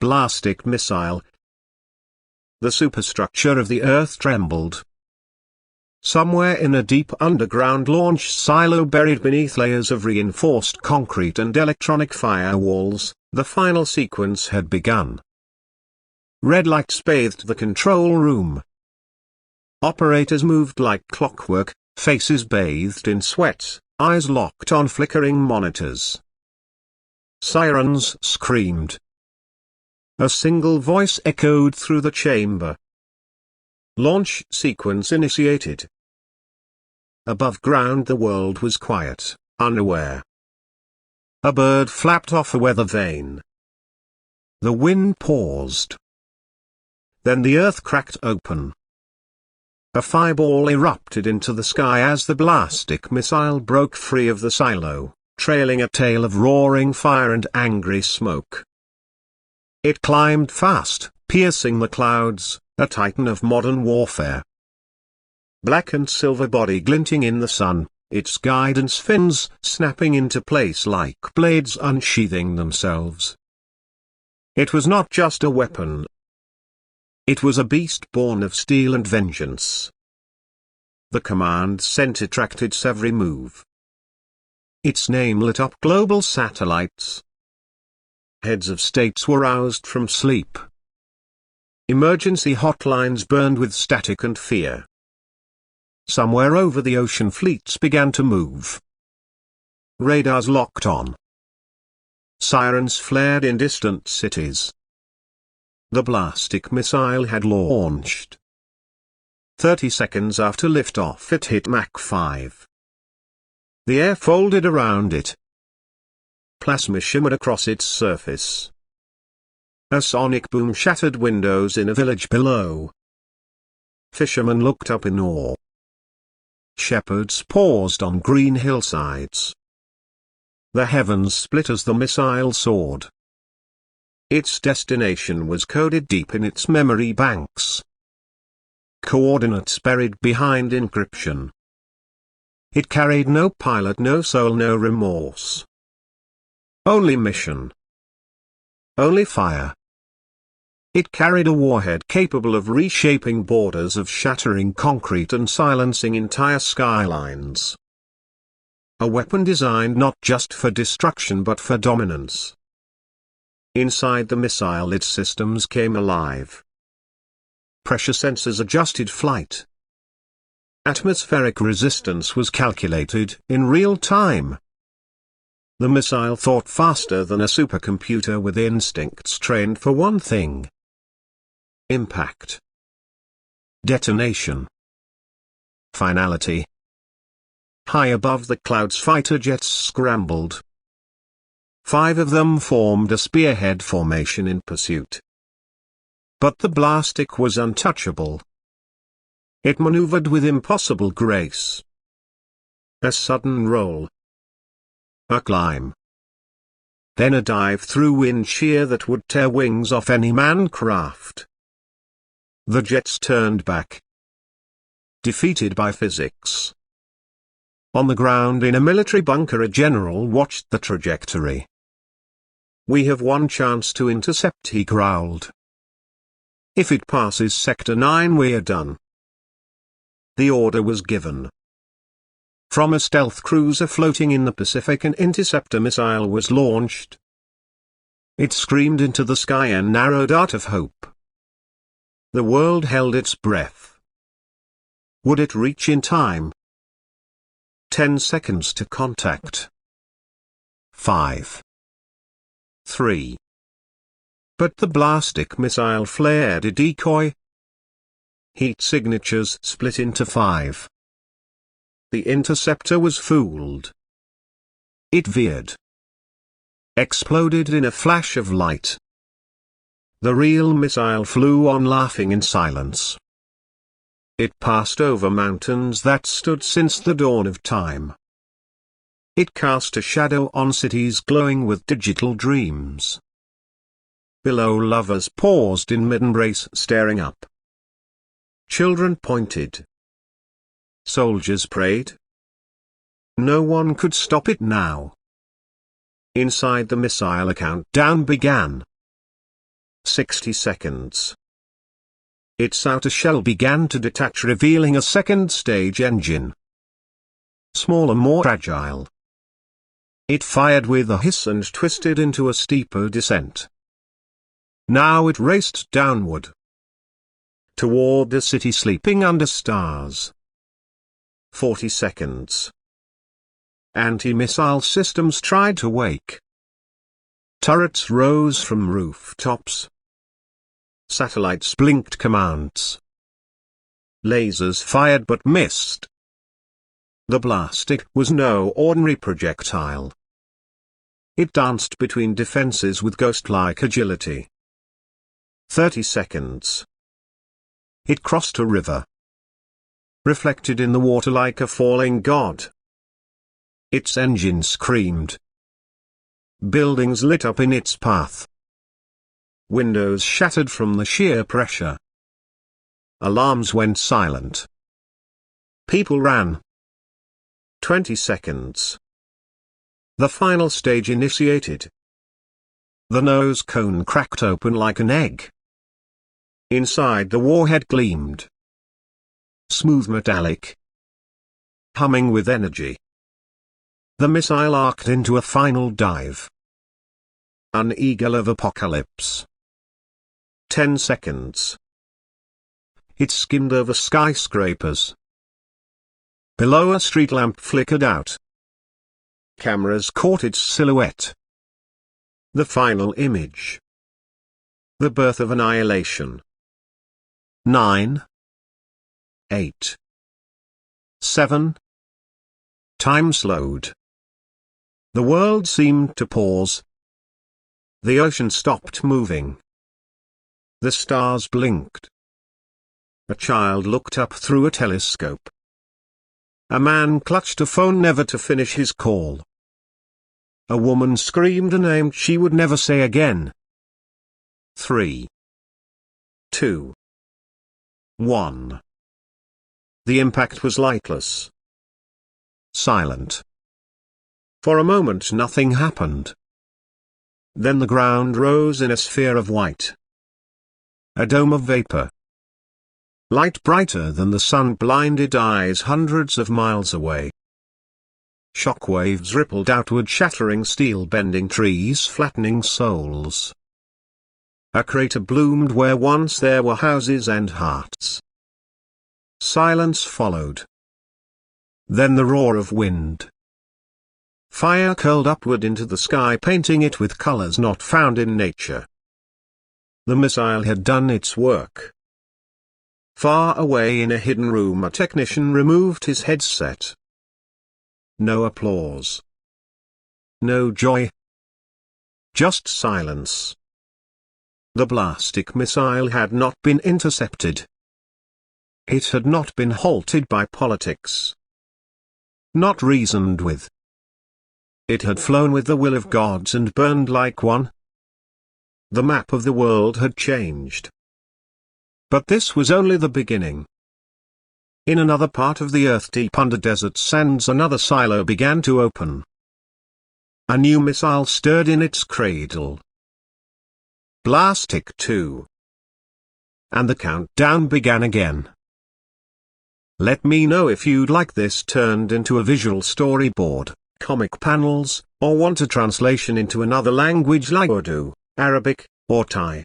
Blastic Meszail. The superstructure of the Earth trembled. Somewhere in a deep underground launch silo buried beneath layers of reinforced concrete and electronic firewalls, the final sequence had begun. Red lights bathed the control room. Operators moved like clockwork, faces bathed in sweat, eyes locked on flickering monitors. Sirens screamed. A single voice echoed through the chamber. Launch sequence initiated. Above ground the world was quiet, unaware. A bird flapped off a weather vane. The wind paused. Then the earth cracked open. A fireball erupted into the sky as the Blastic Meszail broke free of the silo, trailing a tail of roaring fire and angry smoke. It climbed fast, piercing the clouds, a titan of modern warfare. Black and silver body glinting in the sun, its guidance fins snapping into place like blades unsheathing themselves. It was not just a weapon. It was a beast born of steel and vengeance. The command center tracked its every move. Its name lit up global satellites. Heads of states were roused from sleep. Emergency hotlines burned with static and fear. Somewhere over the ocean fleets began to move. Radars locked on. Sirens flared in distant cities. The Blastic Meszail had launched. 30 seconds after liftoff it hit Mach 5. The air folded around it. Plasma shimmered across its surface. A sonic boom shattered windows in a village below. Fishermen looked up in awe. Shepherds paused on green hillsides. The heavens split as the missile soared. Its destination was coded deep in its memory banks. Coordinates buried behind encryption. It carried no pilot, no soul, no remorse. Only mission. Only fire. It carried a warhead capable of reshaping borders, of shattering concrete and silencing entire skylines. A weapon designed not just for destruction but for dominance. Inside the missile its systems came alive. Pressure sensors adjusted flight. Atmospheric resistance was calculated in real time. The missile thought faster than a supercomputer with instincts trained for one thing: impact. Detonation. Finality. High above the clouds fighter jets scrambled. 5 of them formed a spearhead formation in pursuit. But the Blastic was untouchable. It maneuvered with impossible grace. A sudden roll. A climb. Then a dive through wind shear that would tear wings off any manned craft. The jets turned back. Defeated by physics. On the ground in a military bunker a general watched the trajectory. "We have one chance to intercept," he growled. "If it passes Sector 9 we're done." The order was given. From a stealth cruiser floating in the Pacific an interceptor missile was launched. It screamed into the sky a narrow dart of hope. The world held its breath. Would it reach in time? 10 seconds to contact. 5. 3. But the Blastic Meszail flared a decoy. Heat signatures split into 5. The interceptor was fooled. It veered. Exploded in a flash of light. The real missile flew on laughing in silence. It passed over mountains that stood since the dawn of time. It cast a shadow on cities glowing with digital dreams. Below lovers paused in mid-embrace staring up. Children pointed. Soldiers prayed. No one could stop it now. Inside the missile a countdown began. 60 seconds. Its outer shell began to detach, revealing a second-stage engine. Smaller, more agile. It fired with a hiss and twisted into a steeper descent. Now it raced downward, toward the city sleeping under stars. 40 seconds. Anti-missile systems tried to wake. Turrets rose from rooftops. Satellites blinked commands. Lasers fired but missed. The Blastic was no ordinary projectile. It danced between defenses with ghost-like agility. 30 seconds. It crossed a river, reflected in the water like a falling god. Its engine screamed. Buildings lit up in its path. Windows shattered from the sheer pressure. Alarms went silent. People ran. 20 seconds. The final stage initiated. The nose cone cracked open like an egg. Inside the warhead gleamed. Smooth metallic. Humming with energy. The missile arced into a final dive. An eagle of apocalypse. 10 seconds. It skimmed over skyscrapers. Below, a street lamp flickered out. Cameras caught its silhouette. The final image. The birth of annihilation. 9. 8. 7. Time slowed. The world seemed to pause. The ocean stopped moving. The stars blinked. A child looked up through a telescope. A man clutched a phone, never to finish his call. A woman screamed a name she would never say again. 3. 2. 1. The impact was lightless. Silent. For a moment nothing happened. Then the ground rose in a sphere of white. A dome of vapor. Light brighter than the sun blinded eyes hundreds of miles away. Shockwaves rippled outward, shattering steel, bending trees, flattening souls. A crater bloomed where once there were houses and hearts. Silence followed. Then the roar of wind. Fire curled upward into the sky, painting it with colors not found in nature. The missile had done its work. Far away in a hidden room, a technician removed his headset. No applause. No joy. Just silence. The Blastic Meszail had not been intercepted. It had not been halted by politics. Not reasoned with. It had flown with the will of gods and burned like one. The map of the world had changed. But this was only the beginning. In another part of the earth, deep under desert sands, another silo began to open. A new missile stirred in its cradle. Blastic 2. And the countdown began again. Let me know if you'd like this turned into a visual storyboard, comic panels, or want a translation into another language like Urdu, Arabic, or Thai.